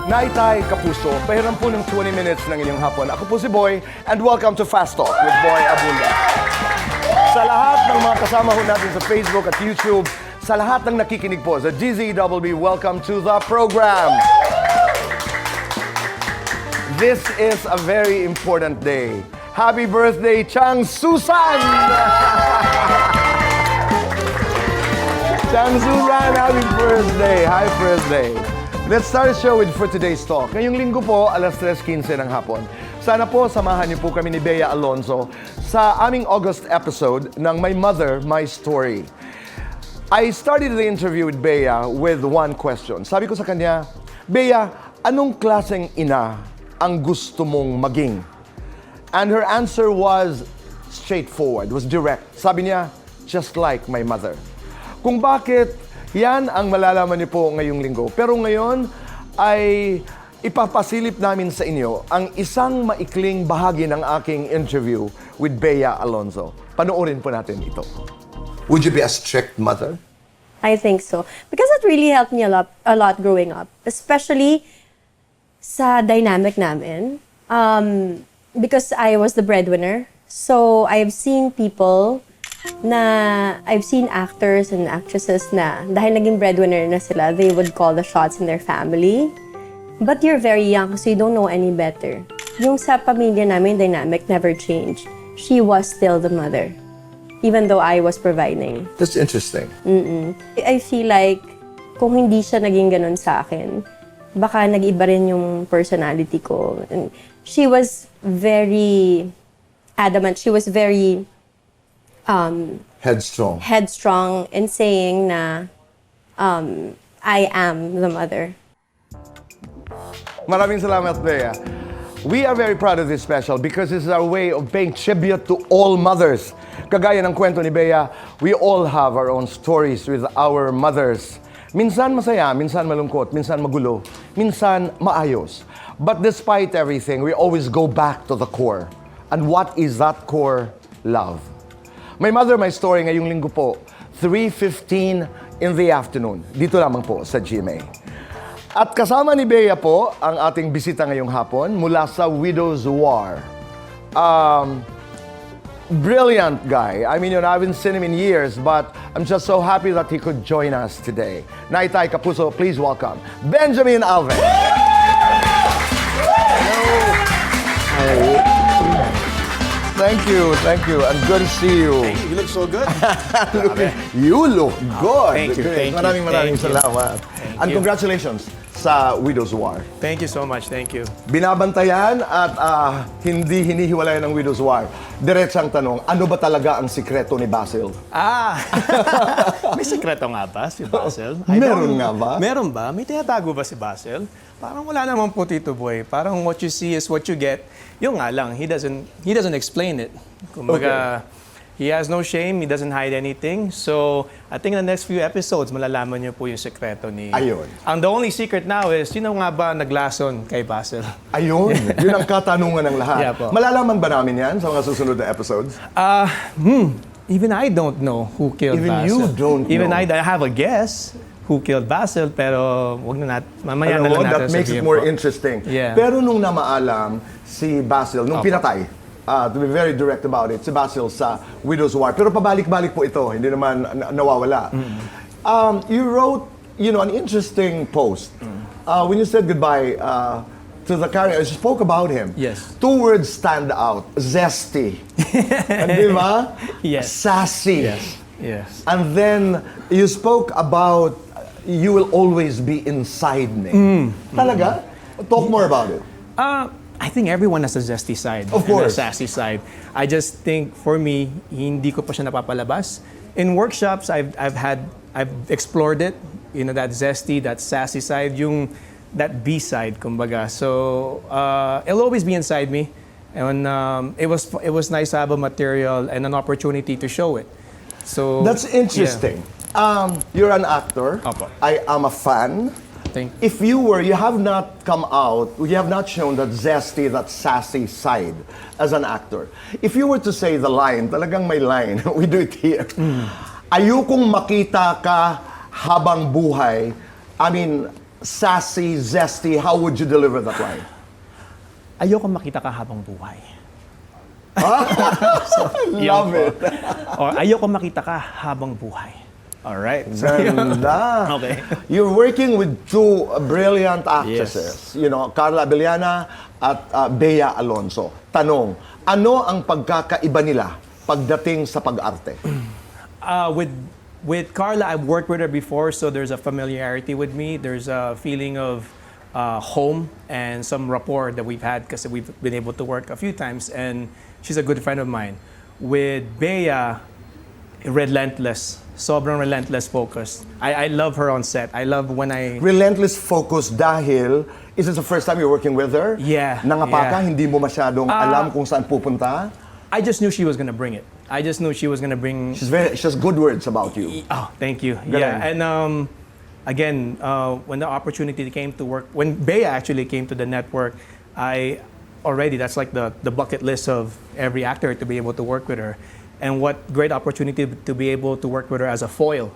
Naitay, Kapuso, pahiram po ng 20 minutes ng inyong hapon. Ako po si Boy, and welcome to Fast Talk with Boy Abunda. Sa lahat ng mga kasama ho natin sa Facebook at YouTube, sa lahat ng nakikinig po sa GZWB, welcome to the program. This is a very important day. Happy birthday, Chang Susan! Chang Susan, happy birthday! Happy birthday! Let's start the show with for today's talk. Ngayong linggo po, alas 3:15 ng hapon. Sana po samahan niyo po kami ni Bea Alonzo sa aming August episode ng My Mother, My Story. I started the interview with Bea with one question. Sabi ko sa kanya, Bea, anong klaseng ina ang gusto mong maging? And her answer was straightforward, was direct. Sabi niya, just like my mother. Kung bakit, yan ang malalaman niyo po ngayong linggo. Pero ngayon ay ipapasilip namin sa inyo ang isang maikling bahagi ng aking interview with Bea Alonzo. Panoorin po natin ito. Would you be a strict mother? I think so. Because it really helped me a lot growing up. Especially sa dynamic namin. Because I was the breadwinner. So, I've seen actors and actresses na dahil naging breadwinner na sila, they would call the shots in their family. But you're very young, so you don't know any better. Yung sa pamilya namin, dynamic never changed. She was still the mother, even though I was providing. That's interesting. I feel like kung hindi siya naging ganun sa akin, baka nag-iba rin yung personality ko. And she was very adamant. She was very headstrong in saying na I am the mother. Maraming salamat, Bea. We are very proud of this special because this is our way of paying tribute to all mothers. Kagaya ng kwento ni Bea, we all have our own stories with our mothers. Minsan masaya, minsan malungkot, minsan magulo, minsan maayos. But despite everything, we always go back to the core. And what is that core? Love. My Mother, My Story ngayong linggo po, 3:15 in the afternoon. Dito lamang po sa GMA. At kasama ni Bea po ang ating bisita ngayong hapon mula sa Widow's War. Brilliant guy. I mean, I haven't seen him in years, but I'm just so happy that he could join us today. Naitay, Kapuso, please welcome Benjamin Alves. Hello. Thank you. And good to see you. Hey, you look so good. You look good. Thank you. Maraming salamat. And congratulations sa Widow's War. Thank you so much. Thank you. Binabantayan at hindi hinihiwalayan ng Widow's War. Diretsang tanong, ano ba talaga ang sikreto ni Basil? May sikreto nga ba si Basil? Meron nga ba? Meron ba? May tinatago ba si Basil? Parang wala naman po, Tito Boy. Parang what you see is what you get. Yung nga lang, he doesn't explain it. Kumbaga, he has no shame, he doesn't hide anything. So, I think in the next few episodes, malalaman niyo po yung sekreto ni... Ayun. Ang the only secret now is, sino nga ba naglason kay Basil? Ayun. Yun ang katanungan ng lahat. Yeah, po. Malalaman ba namin yan sa mga susunod na episodes? Even I don't know who killed Even Basil. you don't Even know. I have a guess who killed Basil, pero wag na natin, mamaya na lang natin that makes it more interesting. Yeah. Pero nung namaalam si Basil, nung pinatay, to be very direct about it, si Basil sa Widow's War. Pero pabalik-balik po ito, hindi naman nawawala. You wrote, an interesting post. When you said goodbye to the character, you spoke about him. Yes. 2 words stand out. Zesty. Di ba? Yes. Sassy. Yes. And then you spoke about you will always be inside me. Talaga? Talk more about it. I think everyone has a zesty side. Of course. And a sassy side. I just think, for me, hindi ko pa siya napapalabas. In workshops, I've explored it. That zesty, that sassy side, that B side, kumbaga. So, it'll always be inside me. And it was nice to have a material and an opportunity to show it. So That's interesting. Yeah. You're an actor. Opo. I am a fan. If you have not come out, you have not shown that zesty, that sassy side as an actor. If you were to say the line, talagang may line, we do it here. Ayokong makita ka habang buhay. I mean, sassy, zesty, how would you deliver that line? Ayoko makita ka habang buhay. Love it. Or ayoko makita ka habang buhay. All right. Ganda. Okay. You're working with two brilliant actresses. You know, Carla Abellana at Bea Alonzo. Tanong, ano ang pagkakaiba nila pagdating sa pag-arte? With Carla, I've worked with her before, so there's a familiarity with me. There's a feeling of home and some rapport that we've had because we've been able to work a few times, and she's a good friend of mine. With Bea, relentless, sobrang relentless focus. I love her on set. I love when I... Relentless focus dahil, is this the first time you're working with her? Yeah, Nangapaka, yeah. hindi mo masyadong alam kung saan pupunta? I just knew she was gonna bring it. I just knew she was gonna bring... She has good words about you. Oh, thank you. Galing. Yeah, and again, when the opportunity came to work, when Bea actually came to the network, that's like the bucket list of every actor to be able to work with her. And what great opportunity to be able to work with her as a foil,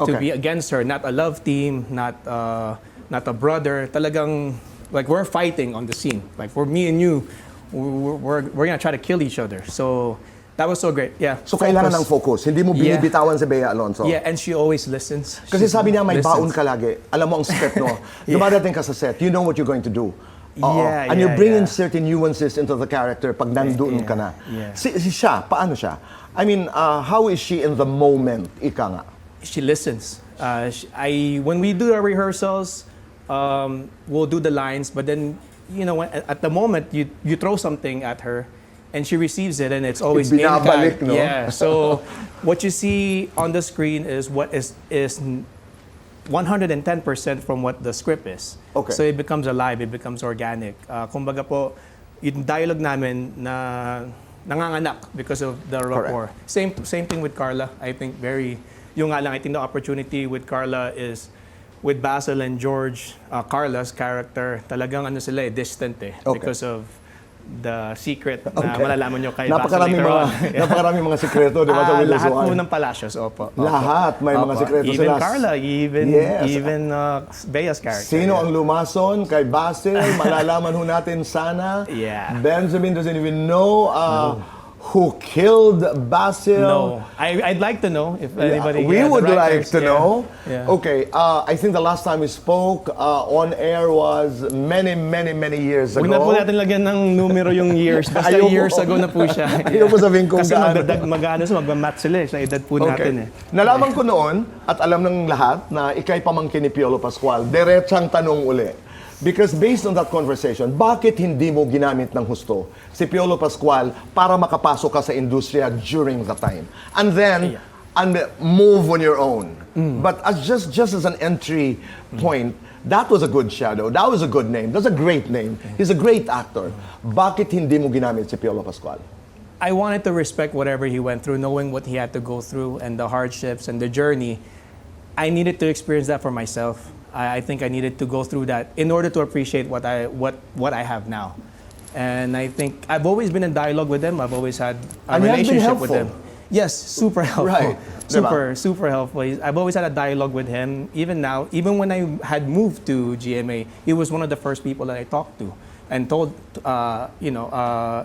to be against her, not a love team, not a brother. Talagang like we're fighting on the scene. Like for me and you, we're gonna try to kill each other. So that was so great. Yeah. So kailangan ng focus. Hindi mo binibitawan si Bea Alonzo. Yeah, and she always listens. Kasi sabi niya may baon listens. ka lagi. Alam mo ang script, no? Dumadating ka sa set, you know what you're going to do. Yeah, And you yeah, bring in yeah. certain nuances into the character pag nandoon ka na. Yeah. Si siya, paano siya? I mean, how is she in the moment? Ika nga. She listens. When we do our rehearsals, we'll do the lines, but then at the moment you throw something at her, and she receives it, and it's always in Binabalik, kind. no? Yeah. So what you see on the screen is what is 110% from what the script is. Okay. So it becomes alive, it becomes organic. Kumbaga po, yung dialogue namin na nanganganak because of the rapport. Same thing with Carla. I think yung nga lang, I think the opportunity with Carla is with Basil and George, Carla's character, talagang sila distant because of the secret na malalaman nyo kay Basil later on. Napakaraming mga sikreto, di ba? Sa Lahat po Wilusuan. ng palasyos, opo. Lahat, may mga sikreto even sila. Carla, even Bea's character. Sino ang lumason kay Basil? Malalaman ho natin sana. Yeah. Benjamin doesn't even know who killed Basil. No. I'd like to know if anybody... We the would like writers, to know. Yeah. Okay, I think the last time we spoke on air was many years ago. Huwag na po natin lagyan ng numero yung years. Basta Ayoko. years ago na po siya. Ayoko sabihin kung Kasi gaano. magmamat sila sa edad po natin . Nalaman ko noon at alam ng lahat na ikay pamangkin ni Piolo Pascual. Diretsang tanong uli. Because based on that conversation, bakit hindi mo ginamit ng husto si Piolo Pascual para makapasok ka sa industriya during the time? And then, and move on your own. But as just as an entry point, that was a good shadow. That was a good name. That's a great name. He's a great actor. Bakit hindi mo ginamit si Piolo Pascual? I wanted to respect whatever he went through, knowing what he had to go through and the hardships and the journey. I needed to experience that for myself. I think I needed to go through that in order to appreciate what I have now. And I think I've always been in dialogue with them. I've always had a And you have been relationship with helpful. them. Yes, super helpful. Right. Super helpful. I've always had a dialogue with him. Even now, even when I had moved to GMA, he was one of the first people that I talked to and told,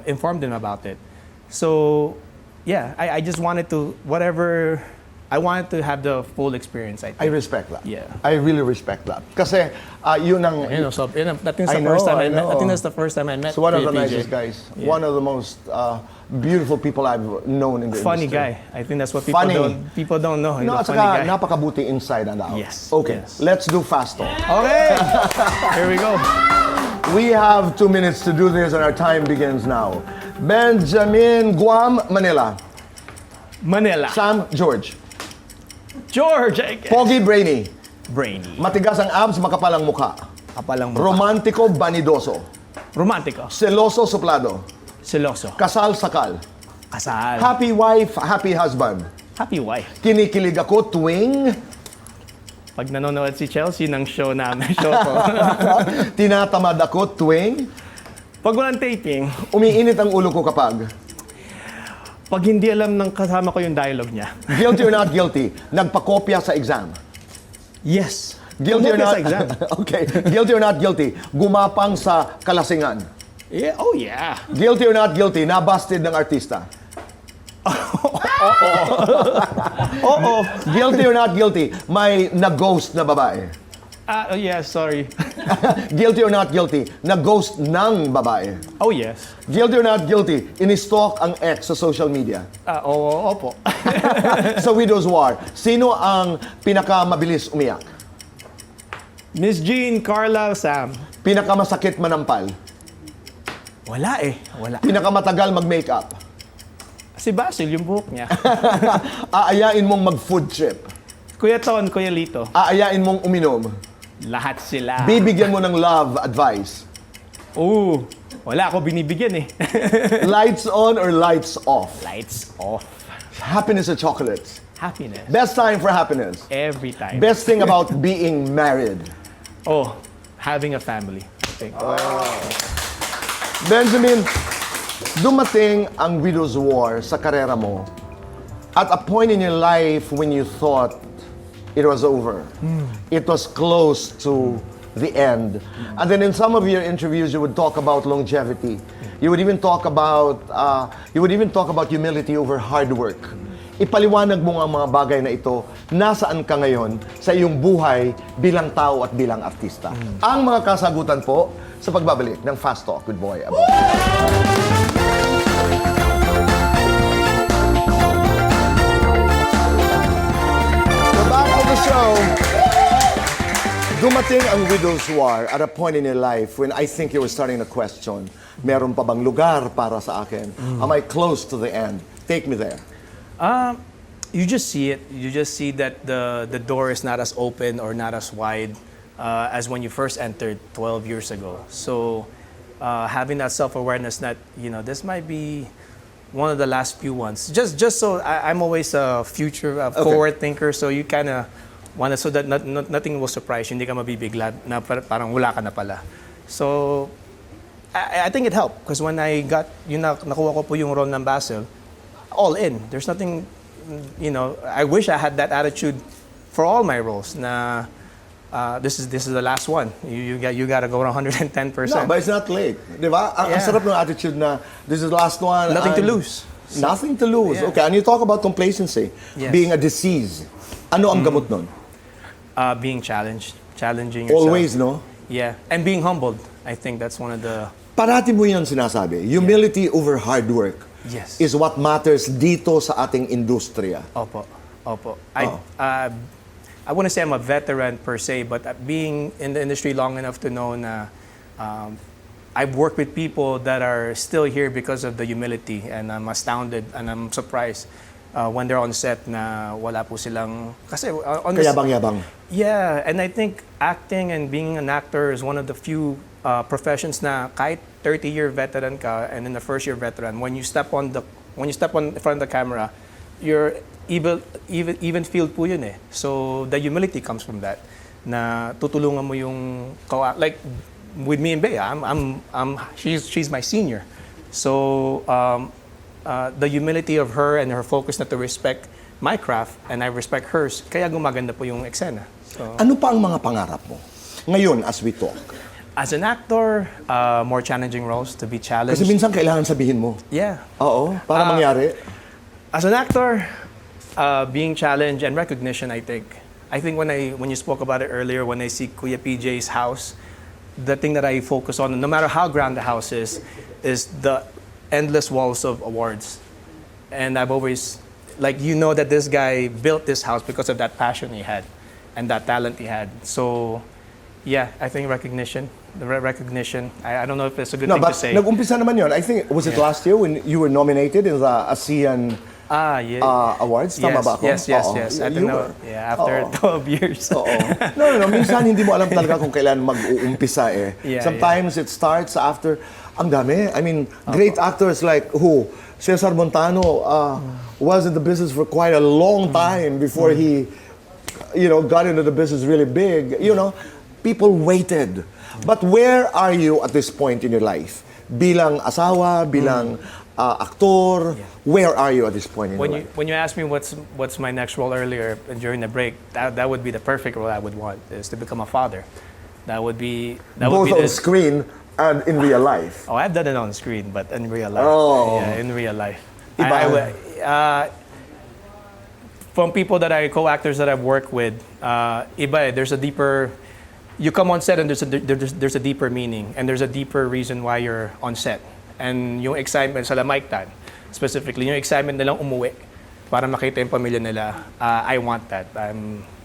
informed him about it. So, yeah, I just wanted to, I wanted to have the full experience, I think. I respect that. Yeah. I really respect that. Kasi yun ang... I think that's I the know, first time I I met. know. I think that's the first time I met. So one of the PJ. nicest guys. Yeah. One of the most beautiful people I've known in the Funny industry. guy. I think that's what Funny. people don't know. He's No, a at funny saka guy. napakabuti inside and out. Yes, Okay, yes. let's do fast talk. Okay, here we go. We have 2 minutes to do this and our time begins now. Benjamin, Guam, Manila. Manila. Sam, George. George, I guess. Pogi, brainy. Brainy. Matigas ang abs, makapal ang mukha. Kapalang mukha. Romantiko, banidoso. Romantiko. Seloso, suplado. Seloso. Kasal, sakal. Kasal. Happy wife, happy husband. Happy wife. Kinikilig ako tuwing Pag nanonood si Chelsea ng show namin, show ko. tinatamad ako tuwing Pag walang taping, umiinit ang ulo ko kapag pag hindi alam ng kasama ko yung dialogue niya. guilty or not guilty, nagpakopya sa exam. Yes. Guilty or Kumopia not? sa exam. Okay. Guilty or not guilty? Gumapang sa kalasingan. Yeah, oh yeah. Guilty or not guilty? Nabusted ng artista. Oo. Guilty or not guilty? May nag-ghost na babae. Yeah, sorry. Guilty or not guilty? Nag-ghost ng babae. Oh yes. Guilty or not guilty? In-stalk ang ex sa social media. Oo, opo. Sa Widow's War, sino ang pinakamabilis umiyak? Miss Jean, Carla, Sam. Pinakamasakit manampal? Wala eh. Wala. Pinakamatagal mag-makeup? Si Basil, yung buhok niya. Aayain mong mag-food trip? Kuya Ton, Kuya Lito. Aayain mong uminom? Lahat sila. Bibigyan mo ng love advice? Oo. Wala ako binibigyan eh. Lights on or lights off? Lights off. Happiness or chocolates? Happiness. Best time for happiness? Every time. Best thing about being married? Oh, having a family. I think. Benjamin, dumating ang Widow's War sa karera mo at a point in your life when you thought it was over. It was close to the end. And then in some of your interviews, you would talk about longevity. You would even talk about humility over hard work. Ipaliwanag mo nga ang mga bagay na ito, nasaan ka ngayon sa iyong buhay bilang tao at bilang artista. Ang mga kasagutan po sa pagbabalik ng Fast Talk with Boy Abunda. We're back on the show. Dumating ang Widow's War at a point in your life when I think you were starting to question, meron pa bang lugar para sa akin? Am I close to the end? Take me there. You just see it. You just see that the door is not as open or not as wide as when you first entered 12 years ago. So having that self-awareness that, you know, this might be one of the last few ones. Just so I'm always a future forward thinker, so you kind of want to, so that nothing will surprise you. Hindi ka mabibigla na parang wala ka na pala. So I think it helped because when I got nakuha ko po yung role ng Basil, all in. There's nothing, you know, I wish I had that attitude for all my roles na this is the last one. You got to go 110%. No, but it's not late. Di ba? Ang sarap ng attitude na this is the last one. Nothing to lose. Nothing to lose. Yeah. Okay, and you talk about complacency, Yes. being a disease. Ano ang gamot nun? Being challenging yourself. Always, no? Yeah, and being humbled. I think that's one of the Parati mo yan sinasabi. Humility over hard work yes. is what matters dito sa ating industriya. Opo. I wouldn't say I'm a veteran per se, but being in the industry long enough to know na I've worked with people that are still here because of the humility, and I'm astounded and I'm surprised when they're on set na wala po silang kasi on the Kayabang-yabang. Yeah, and I think acting and being an actor is one of the few professions na kahit 30-year veteran ka and then the first-year veteran, when you step on in front of the camera, you're even field po yun eh. So the humility comes from that. Na tutulungan mo yung like with me and Bea, she's my senior. So the humility of her and her focus na to respect my craft and I respect hers, kaya gumaganda po yung eksena. So, Ano pa ang mga pangarap mo? Ngayon, as we talk. as an actor, more challenging roles to be challenged. Kasi minsan kailangan sabihin mo. Yeah. Oo, para mangyari. As an actor, being challenged and recognition, I think. I think when you spoke about it earlier, when I see Kuya PJ's house, the thing that I focus on, no matter how grand the house is the endless walls of awards. And I've always, like, you know that this guy built this house because of that passion he had and that talent he had. So, yeah, I think recognition. The recognition. I don't know if it's a good thing to say. Nag-umpisa naman yun. I think, was it last year when you were nominated in the ASEAN Yeah. Awards? Tama ba ako? Yes. I don't know. were. Yeah, after 12 years. Oo. No. Minsan hindi mo alam talaga kung kailan mag-uumpisa eh. Yeah, Sometimes it starts after, ang dami. I mean, great actors like who? Cesar Montano was in the business for quite a long time before he, got into the business really big. People waited. But where are you at this point in your life? Bilang asawa, bilang aktor? Where are you at this point in your life? When you asked me what's my next role earlier during the break, that would be the perfect role I would want, is to become a father. That would be Both on screen and in real life. Oh, I've done it on screen, but in real life. Oh. Yeah, in real life. Iba. From people that co-actors that I've worked with, iba, there's a deeper. You come on set and there's a deeper meaning and there's a deeper reason why you're on set. And yung excitement sa lamaitan, specifically, yung excitement nilang umuwi para makita yung pamilya nila, I want that.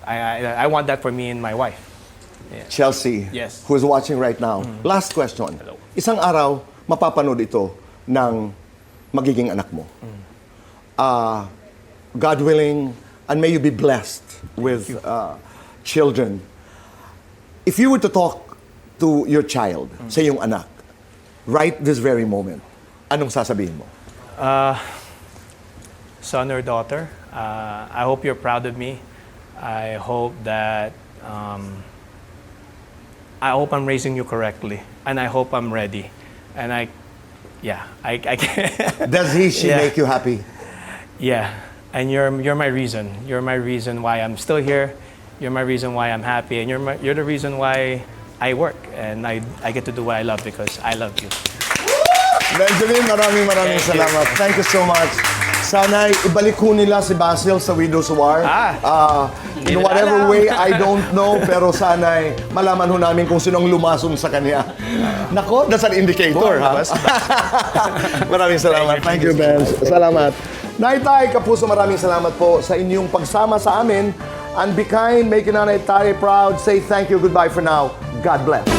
I want that for me and my wife. Yeah. Chelsea, Yes. who is watching right now. Last question. Hello. Isang araw, mapapanood ito ng magiging anak mo. God willing, and may you be blessed with children. If you were to talk to your child, sa iyong anak, right this very moment, anong sasabihin mo? Son or daughter, I hope you're proud of me. I hope that I hope I'm raising you correctly, and I hope I'm ready. And I can. Does she Yeah. make you happy? Yeah, and you're my reason. You're my reason why I'm still here. You're my reason why I'm happy, and you're the reason why I work and I get to do what I love because I love you. Benjamin, maraming Thank you. salamat. Thank you so much. Sana ibalik ko nila si Basil sa Widow's War. In whatever way, I don't know, pero sana malaman ho namin kung sinong lumason sa kanya. Nako, that's an indicator, ha? Maraming salamat. Thank you, Ben. Salamat. Naitay, Kapuso, maraming salamat po sa inyong pagsama sa amin. And be kind, make Nanay Tayo proud. Say thank you, goodbye for now. God bless.